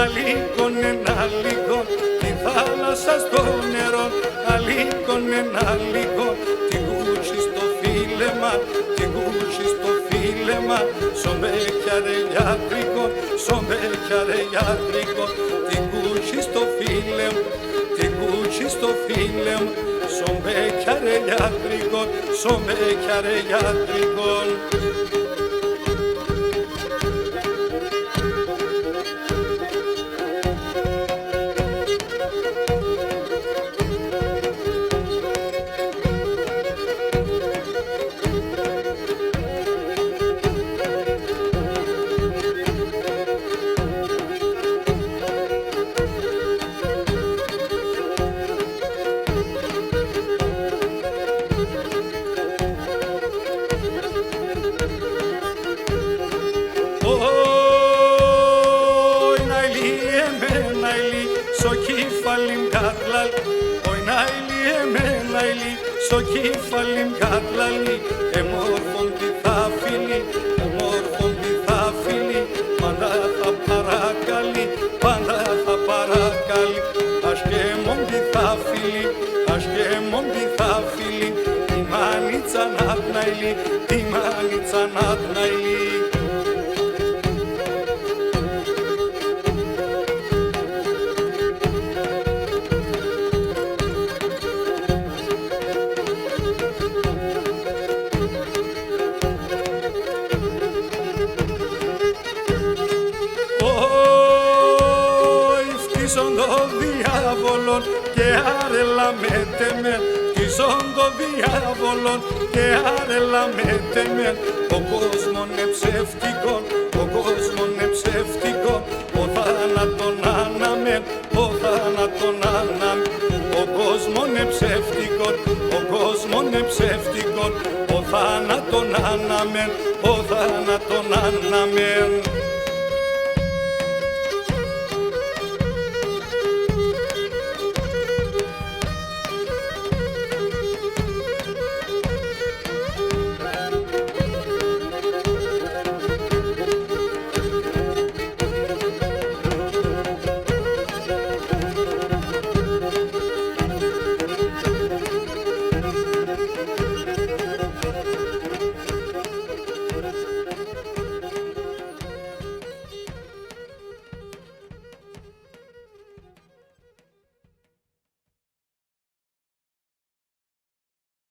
αλίκον ένα λίγο, τη θάλασσα στο νερό, αλίκον ένα λίγο, την κούτσι στο φίλεμα, την κούτσι στο φίλεμα, σομπέκιαρε γιατρικό, σομπέκιαρε γιατρικό, την κούτσι στο φίλεμα, την κούτσι στο φίλεμα, σομπέκιαρε γιατρικό, σομπέκιαρε γιατρικό. Στο κεφάλι κατλαλή, oi naili naili, στο κεφάλι κατλαλή, εμόρφων τι θα φίλει, εμόρφων τι θα φίλει, πάντα θα παρακαλεί, πάντα θα παρακαλεί, ας και μον τι θα φίλει, ας και μον τι θα φίλει, τη μάνιτσα να τναίλει, τη μάνιτσα να τναίλει. Κτίσον το διάβολον και άρελα με τεμέν, κτίσον το διάβολον και άρελα με τεμέν, ο κόσμον εψευτικόν, ο κόσμον εψευτικόν, ο θάνατον αναμέν, ο θάνατον αναμέν, ο κόσμον εψευτικόν, ο κόσμον εψευτικόν, ο θάνατον αναμέν, ο θάνατον αναμέν.